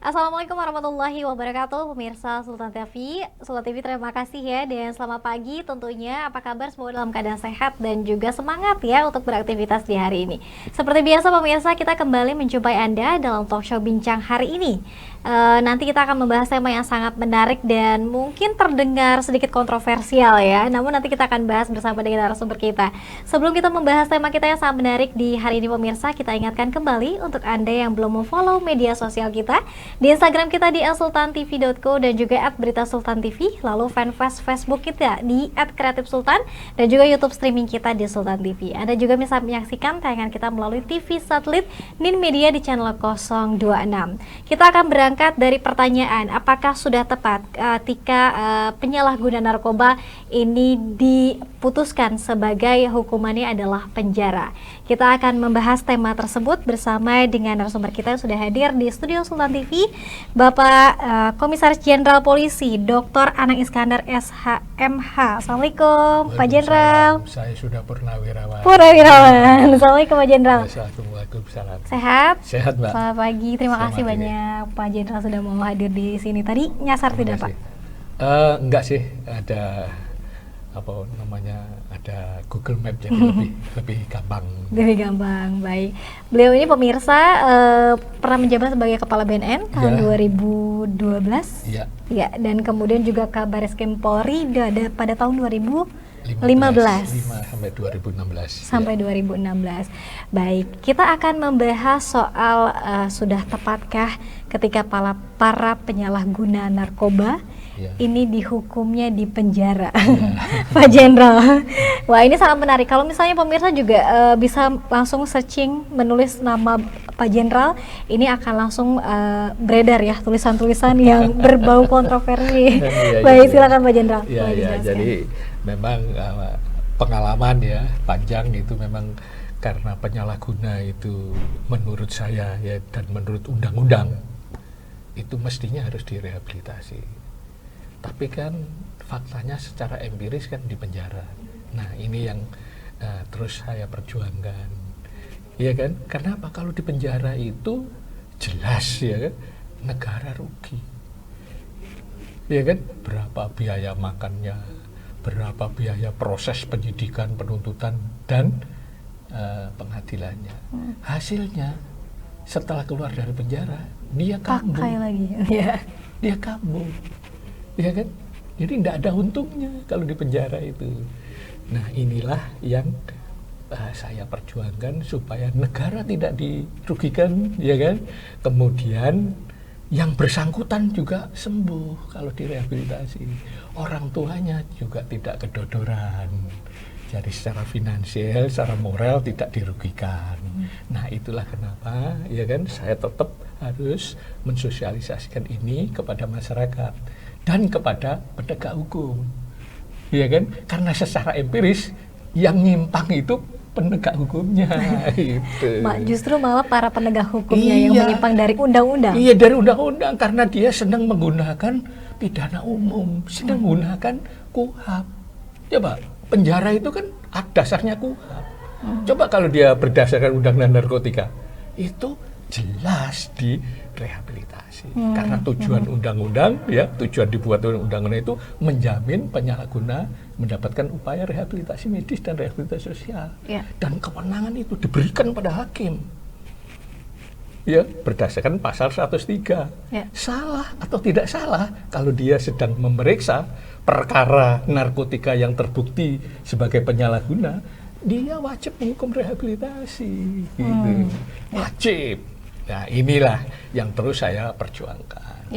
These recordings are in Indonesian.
Assalamualaikum warahmatullahi wabarakatuh, pemirsa Sultan TV. Sultan TV terima kasih ya, dan selamat pagi tentunya. Apa kabar? Semoga dalam keadaan sehat dan juga semangat ya untuk beraktivitas di hari ini. Seperti biasa pemirsa, kita kembali menjumpai Anda dalam talk show Bincang hari ini. Nanti kita akan membahas tema yang sangat menarik dan mungkin terdengar sedikit kontroversial ya. Namun nanti kita akan bahas bersama dengan narasumber kita. Sebelum kita membahas tema kita yang sangat menarik di hari ini pemirsa, kita ingatkan kembali untuk Anda yang belum memfollow media sosial kita di Instagram kita di @sultantv.co dan juga @beritasultantv, lalu fanpage Facebook kita di @kreatifsultan dan juga YouTube streaming kita di Sultan TV. Anda juga bisa menyaksikan tayangan kita melalui TV satelit Nin Media di channel 026. Kita akan berangkat dari pertanyaan, apakah sudah tepat ketika penyalahguna narkoba ini diputuskan sebagai hukumannya adalah penjara. Kita akan membahas tema tersebut bersama dengan narasumber kita yang sudah hadir di studio Sultan TV, Bapak Komisaris Jenderal Polisi Dr. Anang Iskandar SH.MH. Assalamualaikum Pak Jenderal. Saya sudah purnawirawan. Assalamualaikum Pak Jenderal. Waalaikumsalam. Sehat? Sehat, Mbak. Selamat pagi. Terima Selamat kasih pagi. banyak Pak Jenderal sudah mau hadir di sini. Tadi nyasar tidak Pak? Enggak sih, ada ada Google Map jadi lebih gampang. Lebih gampang, baik. Beliau ini pemirsa pernah menjabat sebagai Kepala BNN tahun 2012. Iya. Ya, dan kemudian juga Kabareskim Polri pada tahun 2015. 5 sampai 2016. Sampai 2016. Baik, kita akan membahas soal sudah tepatkah ketika para penyalahguna narkoba ini dihukumnya di penjara, Pak Jenderal. Wah, ini sangat menarik. Kalau misalnya pemirsa juga bisa langsung searching, menulis nama Pak Jenderal, ini akan langsung beredar ya tulisan-tulisan yang berbau kontroversi. Baik, silakan Pak Jenderal. Iya, jadi memang pengalaman ya panjang itu memang karena penyalahguna itu menurut saya ya dan menurut undang-undang itu mestinya harus direhabilitasi. Tapi kan faktanya secara empiris kan di penjara. Nah ini yang terus saya perjuangkan, ya kan? Karena apa? Kalau di penjara itu jelas ya kan, negara rugi, ya kan? Berapa biaya makannya, berapa biaya proses penyidikan, penuntutan dan pengadilannya. Hasilnya setelah keluar dari penjara dia kambuh. Pakai lagi. Dia kambuh. Ya kan? Jadi tidak ada untungnya kalau di penjara itu. Nah inilah yang saya perjuangkan supaya negara tidak dirugikan, ya kan? Kemudian yang bersangkutan juga sembuh kalau direhabilitasi. Orang tuanya juga tidak kedodoran. Jadi secara finansial, secara moral tidak dirugikan. Nah itulah kenapa, ya kan? Saya tetap harus mensosialisasikan ini kepada masyarakat dan kepada penegak hukum, ya kan? Karena secara empiris yang nyimpang itu penegak hukumnya. Gitu. Justru malah para penegak hukumnya yang menyimpang dari undang-undang. Iya, dari undang-undang karena dia sedang menggunakan pidana umum, sedang menggunakan KUHP. Coba penjara itu kan dasarnya KUHP. Coba kalau dia berdasarkan undang-undang narkotika, itu jelas di rehabilitasi. Karena tujuan undang-undang ya, tujuan dibuat undang-undang itu menjamin penyalahguna mendapatkan upaya rehabilitasi medis dan rehabilitasi sosial. Dan kewenangan itu diberikan pada hakim. Ya, berdasarkan pasal 103. Salah atau tidak salah kalau dia sedang memeriksa perkara narkotika yang terbukti sebagai penyalahguna, dia wajib menghukum rehabilitasi. Gitu. Wajib. Nah inilah yang terus saya perjuangkan.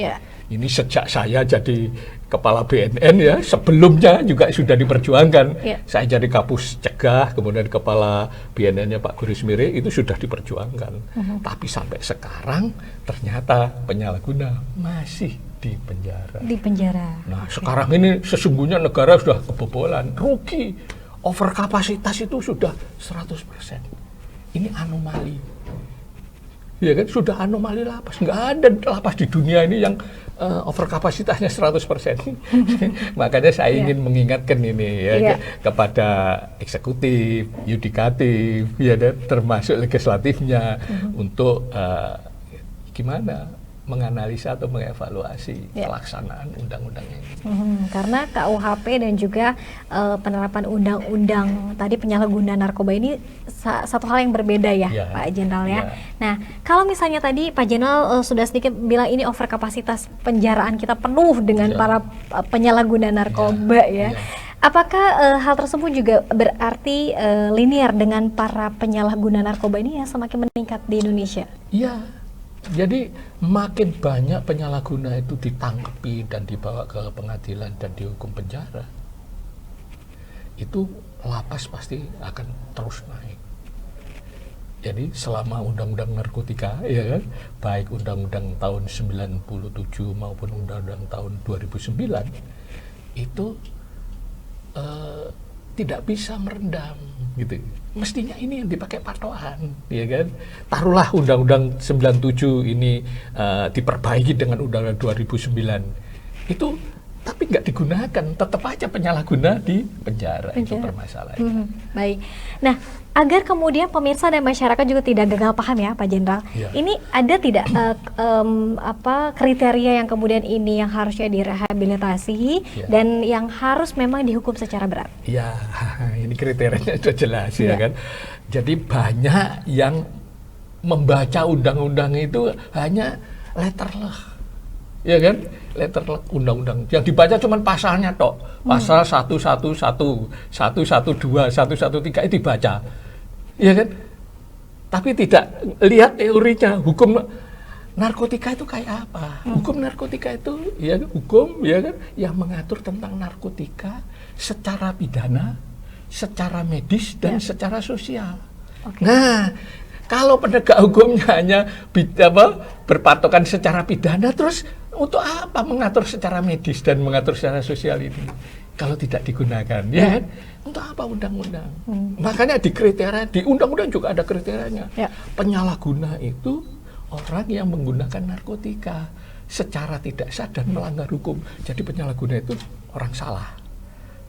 Ini sejak saya jadi Kepala BNN ya, sebelumnya juga sudah diperjuangkan. Saya jadi Kapus Cegah, kemudian Kepala BNN-nya Pak Guris Mire, itu sudah diperjuangkan. Tapi sampai sekarang ternyata penyalahguna masih di penjara. Di penjara. Nah sekarang ini sesungguhnya negara sudah kebobolan, rugi. Overkapasitas itu sudah 100%. Ini anomali. Ya kan, sudah anomali lapas. Nggak ada lapas di dunia ini yang overkapasitasnya 100%. Makanya saya ingin mengingatkan ini ya kepada eksekutif, yudikatif, ya, termasuk legislatifnya untuk gimana menganalisa atau mengevaluasi pelaksanaan undang-undang ini. Karena KUHP dan juga penerapan undang-undang tadi penyalahgunaan narkoba ini satu hal yang berbeda ya, Pak Jenderal ya. Nah, kalau misalnya tadi Pak Jenderal sudah sedikit bilang ini overkapasitas penjaraan kita penuh dengan para penyalahguna narkoba ya. Apakah hal tersebut juga berarti linear dengan para penyalahguna narkoba ini yang semakin meningkat di Indonesia? Iya. Jadi makin banyak penyalahguna itu ditangkapi dan dibawa ke pengadilan dan dihukum penjara, itu lapas pasti akan terus naik. Jadi selama undang-undang narkotika, ya kan, baik undang-undang tahun 97 maupun undang-undang tahun 2009, itu tidak bisa merendam gitu. Mestinya ini yang dipakai patokan, ya kan? Taruhlah undang-undang 97 ini diperbaiki dengan undang-undang 2009. Itu tapi nggak digunakan, tetap aja penyalahguna di penjara. Itu permasalahannya. Baik. Nah, agar kemudian pemirsa dan masyarakat juga tidak gagal paham ya, Pak Jenderal. Ini ada tidak kriteria yang kemudian ini yang harusnya direhabilitasi dan yang harus memang dihukum secara berat? Ya, ini kriterianya sudah jelas ya kan. Jadi banyak yang membaca undang-undang itu hanya letterless. Ya kan, letter undang-undang yang dibaca cuma pasalnya tok, pasal 111, 112, 113 itu dibaca, ya kan, tapi tidak lihat teorinya. Hukum narkotika itu kayak apa? Hukum narkotika itu ya hukum ya kan yang mengatur tentang narkotika secara pidana, secara medis dan secara sosial. Nah, kalau penegak hukumnya hanya berpatokan secara pidana, terus untuk apa mengatur secara medis dan mengatur secara sosial ini? Kalau tidak digunakan, ya kan? Untuk apa undang-undang? Makanya di kriteria, di undang-undang juga ada kriterianya. Penyalahguna itu orang yang menggunakan narkotika secara tidak sah dan melanggar hukum. Jadi penyalahguna itu orang salah,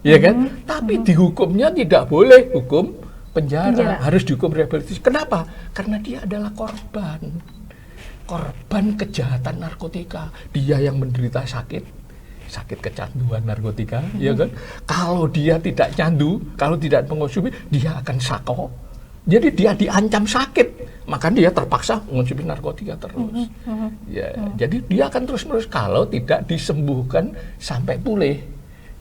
ya kan? Tapi dihukumnya tidak boleh hukum penjara, harus dihukum rehabilitasi. Kenapa? Karena dia adalah korban kejahatan narkotika. Dia yang menderita sakit kecanduan narkotika, ya kan? Kalau dia tidak candu, kalau tidak mengonsumsi, dia akan sako. Jadi dia diancam sakit, maka dia terpaksa mengonsumsi narkotika terus. Ya, jadi dia akan terus-menerus kalau tidak disembuhkan sampai pulih.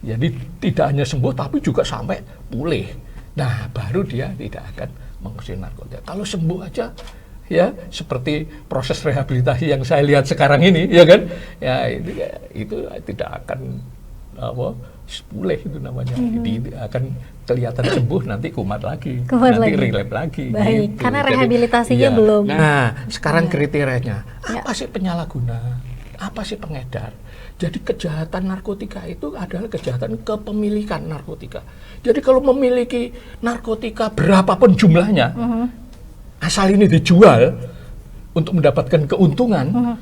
Jadi tidak hanya sembuh tapi juga sampai pulih. Nah, baru dia tidak akan mengonsumsi narkotika. Kalau sembuh aja, ya seperti proses rehabilitasi yang saya lihat sekarang ini, ya kan, ya itu tidak akan pulih itu namanya. Jadi akan kelihatan sembuh, nanti kumat lagi, nanti relapse lagi. Baik, gitu. Karena rehabilitasinya jadi, belum. Nah, sekarang kriterianya apa sih penyalahguna, apa sih pengedar? Jadi kejahatan narkotika itu adalah kejahatan kepemilikan narkotika. Jadi kalau memiliki narkotika berapapun jumlahnya, asal ini dijual untuk mendapatkan keuntungan,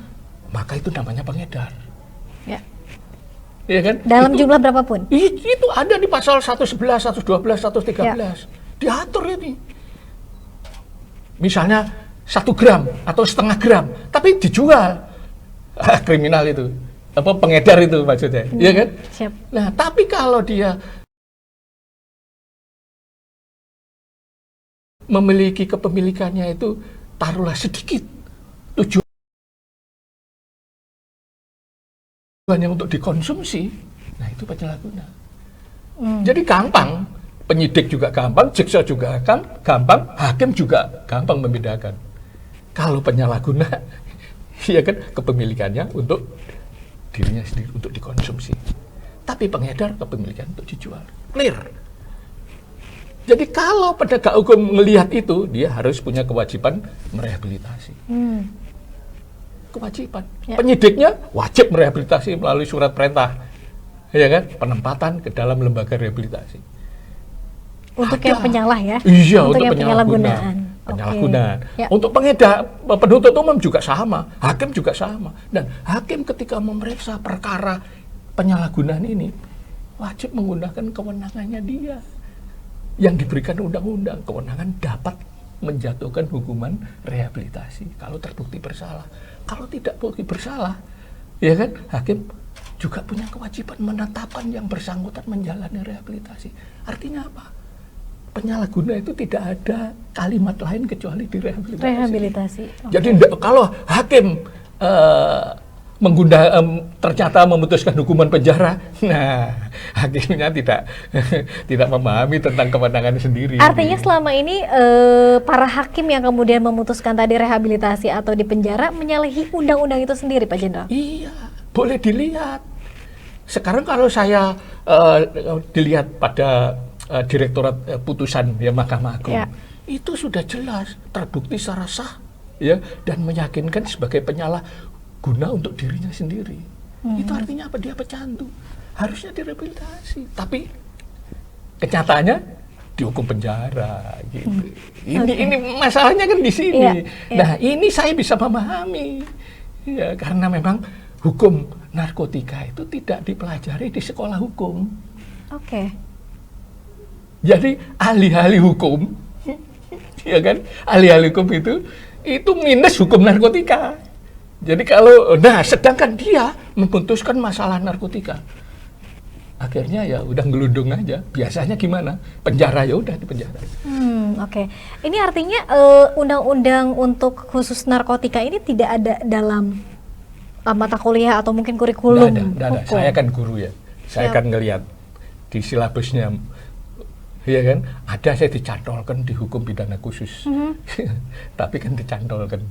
maka itu namanya pengedar. Ya kan? Dalam jumlah berapapun? Itu ada di pasal 111, 112, 113. Diatur ini. Misalnya 1 gram atau setengah gram, tapi dijual. Kriminal itu. Pengedar itu maksudnya. Ya kan? Siap. Nah, tapi kalau dia memiliki kepemilikannya itu taruhlah sedikit, tujuannya untuk dikonsumsi, nah itu penyalahguna. Jadi gampang, penyidik juga gampang, jaksa juga gampang, hakim juga gampang membedakan. Kalau penyalahguna, ya kan, kepemilikannya untuk dirinya sendiri, untuk dikonsumsi. Tapi pengedar kepemilikan untuk dijual. Clear. Jadi kalau penegak hukum melihat itu, dia harus punya kewajiban merehabilitasi. Kewajiban. Penyidiknya wajib merehabilitasi melalui surat perintah, ya kan, penempatan ke dalam lembaga rehabilitasi. Untuk yang penyalah ya? Iya, untuk yang penyalahgunaan. Untuk pengedar, penuntut umum juga sama, hakim juga sama. Dan hakim ketika memeriksa perkara penyalahgunaan ini, wajib menggunakan kewenangannya dia yang diberikan undang-undang. Kewenangan dapat menjatuhkan hukuman rehabilitasi kalau terbukti bersalah. Kalau tidak terbukti bersalah, ya kan, hakim juga punya kewajiban menetapkan yang bersangkutan menjalani rehabilitasi. Artinya apa? Penyalahguna itu tidak ada kalimat lain kecuali direhabilitasi. Okay. Jadi kalau hakim ternyata memutuskan hukuman penjara, nah hakimnya tidak memahami tentang kewenangan sendiri. Artinya selama ini para hakim yang kemudian memutuskan tadi rehabilitasi atau di penjara menyalahi undang-undang itu sendiri, Pak Jenderal? Iya, boleh dilihat. Sekarang kalau saya dilihat pada Direktorat Putusan ya Mahkamah Agung, itu sudah jelas terbukti secara sah ya dan meyakinkan sebagai penyalahguna untuk dirinya sendiri. Itu artinya apa? Dia pecandu, harusnya direhabilitasi. Tapi kenyataannya dihukum penjara gitu. Ini masalahnya kan di sini. Nah, ini saya bisa memahami. Ya, karena memang hukum narkotika itu tidak dipelajari di sekolah hukum. Oke. Jadi ahli-ahli hukum, ya kan, ahli-ahli hukum itu minus hukum narkotika. Jadi sedangkan dia memutuskan masalah narkotika, akhirnya ya udah ngelundung aja. Biasanya gimana? Penjara, ya udah di penjara. Oke. Ini artinya undang-undang untuk khusus narkotika ini tidak ada dalam mata kuliah atau mungkin kurikulum. Nggak ada. Saya kan guru ya. Saya kan ngelihat di silabusnya. Iya kan, ada saya dicantolkan di hukum pidana khusus, tapi kan dicantolkan.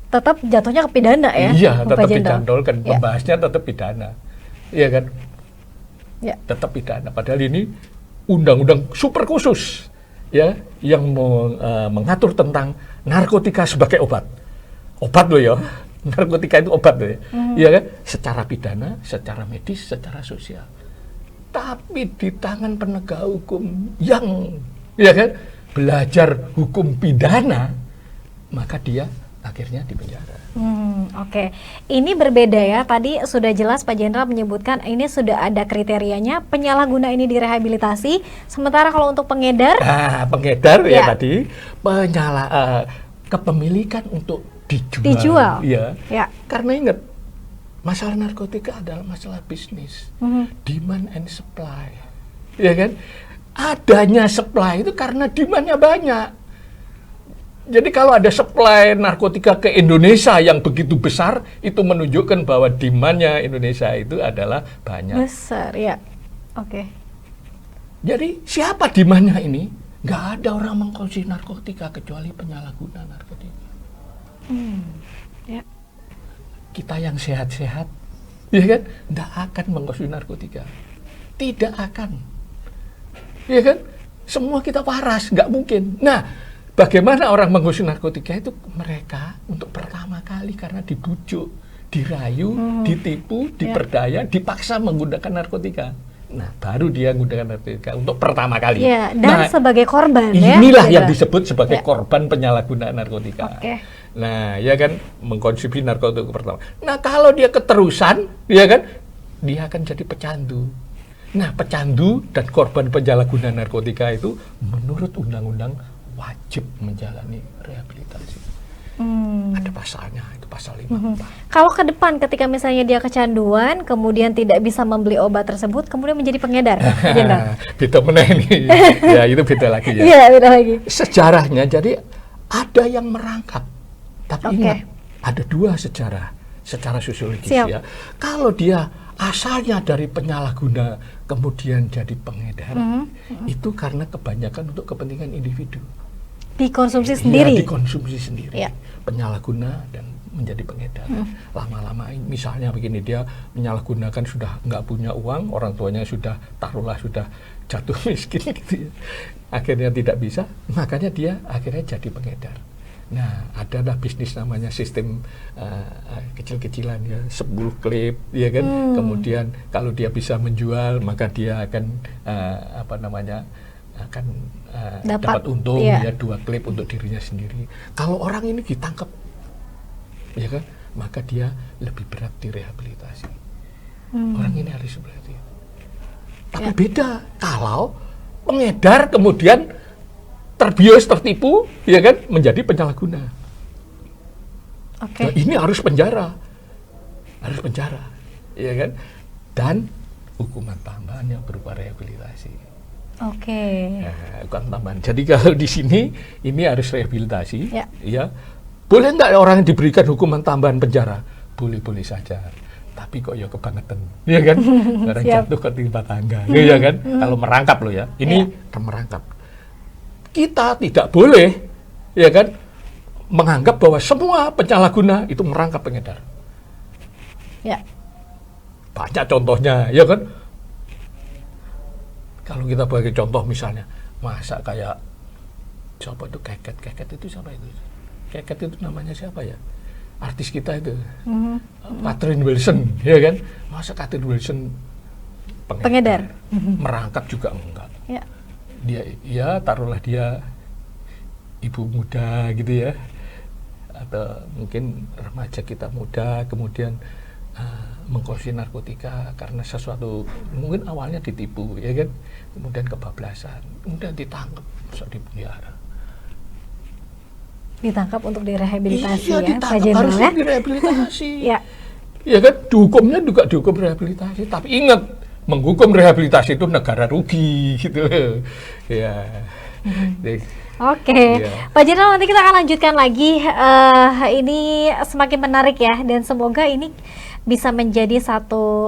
Tetap jatuhnya ke pidana ya? Iya, tetap dicantolkan, pembahasnya tetap pidana, iya kan? Ya. Tetap pidana. Padahal ini undang-undang super khusus, ya, yang mengatur tentang narkotika sebagai obat loh ya. Narkotika itu obat loh ya, iya kan? Secara pidana, secara medis, secara sosial. Tapi di tangan penegak hukum yang ya kan belajar hukum pidana, maka dia akhirnya di penjara. Oke. Ini berbeda ya. Tadi sudah jelas Pak Jenderal menyebutkan ini sudah ada kriterianya, penyalahguna ini direhabilitasi. Sementara kalau untuk pengedar, pengedar ya tadi kepemilikan untuk dijual. Iya. Ya. Karena ingat, masalah narkotika adalah masalah bisnis, demand and supply, ya kan? Adanya supply itu karena demandnya banyak. Jadi kalau ada supply narkotika ke Indonesia yang begitu besar, itu menunjukkan bahwa demandnya Indonesia itu adalah banyak. Besar, ya. Oke. Jadi siapa demandnya ini? Nggak ada orang mengkonsumsi narkotika kecuali penyalahguna narkotika. Ya. Kita yang sehat-sehat, ya kan, tidak akan mengkonsumsi narkotika, tidak akan, ya kan, semua kita waras, nggak mungkin. Nah, bagaimana orang mengkonsumsi narkotika itu? Mereka untuk pertama kali karena dibujuk, dirayu, ditipu, diperdaya, dipaksa menggunakan narkotika. Nah, baru dia menggunakan narkotika untuk pertama kali. Ya, dan sebagai korban. Inilah yang disebut sebagai korban penyalahgunaan narkotika. Nah, ya kan, mengkonsumsi narkotika pertama. Nah, kalau dia keterusan, ya kan, dia akan jadi pecandu. Nah, pecandu dan korban penyalahgunaan narkotika itu menurut undang-undang wajib menjalani rehabilitasi. Ada pasalnya, itu pasal 5. Kalau ke depan ketika misalnya dia kecanduan, kemudian tidak bisa membeli obat tersebut, kemudian menjadi pengedar, beda meneh ini. Ya, itu beda lagi ya. Iya, beda lagi. Sejarahnya, jadi ada yang merangkap. Tapi ingat, ada dua secara sosiologis ya. Kalau dia asalnya dari penyalahguna kemudian jadi pengedar, itu karena kebanyakan untuk kepentingan individu. Dikonsumsi sendiri. Dikonsumsi sendiri. Penyalahguna dan menjadi pengedar. Lama-lama misalnya begini, dia menyalahgunakan sudah nggak punya uang, orang tuanya sudah sudah jatuh miskin gitu ya. Akhirnya tidak bisa, makanya dia akhirnya jadi pengedar. Nah, adalah bisnis namanya sistem kecil-kecilan ya, 10 klip, ya kan. Kemudian kalau dia bisa menjual, maka dia akan dapat untung ya 2 klip untuk dirinya sendiri. Kalau orang ini ditangkap, ya kan, maka dia lebih berat direhabilitasi. Orang ini harus seperti itu. Tapi beda kalau pengedar kemudian terbius, tertipu, ya kan, menjadi penyalahguna. Oke. Nah, ini harus penjara, ya kan, dan hukuman tambahan yang berupa rehabilitasi. Oke. Nah, hukuman tambahan. Jadi kalau di sini ini harus rehabilitasi, Ya. ya. Boleh nggak orang yang diberikan hukuman tambahan penjara? Boleh-boleh saja. Tapi kok ya kebangetan, ya kan? Orang Siap. jatuh ke timpa tangga, ya kan? Kalau merangkap loh ya, ini Ya. merangkap. Kita tidak boleh, ya kan, menganggap bahwa semua penyalahguna itu merangkap pengedar. Ya. Banyak contohnya, ya kan? Kalau kita bagi contoh misalnya, masa kayak siapa itu Keket itu siapa itu? Keket itu namanya siapa ya? Artis kita itu, Catherine Wilson, ya kan? Masa Catherine Wilson Pengedar. merangkap juga enggak? Ya. Dia, ya taruhlah dia ibu muda gitu ya, atau mungkin remaja kita muda, kemudian mengkonsumsi narkotika karena sesuatu mungkin awalnya ditipu, ya kan, kemudian kebablasan, kemudian ditangkap, masuk di penjara. Ditangkap untuk direhabilitasi Iya, ya, Pak ditangkap, Jenderal harusnya ya. direhabilitasi. Ya. Ya kan, dihukumnya juga dihukum rehabilitasi, tapi ingat, menghukum rehabilitasi itu negara rugi gitu. Ya. Jadi, Oke, iya. Pak Jenderal, nanti kita akan lanjutkan lagi. Ini semakin menarik ya, dan semoga ini bisa menjadi satu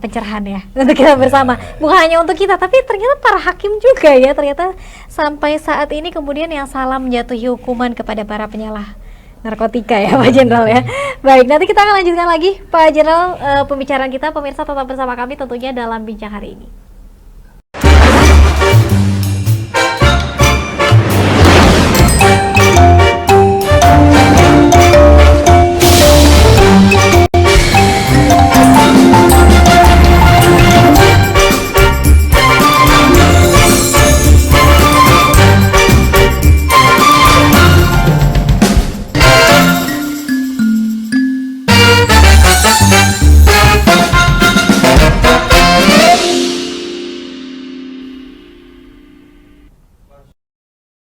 pencerahan ya untuk kita bersama. Bukan hanya untuk kita, tapi ternyata para hakim juga ya. Ternyata sampai saat ini kemudian yang salah menjatuhi hukuman kepada para penyalah narkotika ya, Pak Jenderal ya. Baik, nanti kita akan lanjutkan lagi Pak Jenderal pembicaraan kita. Pemirsa tetap bersama kami tentunya dalam bincang hari ini.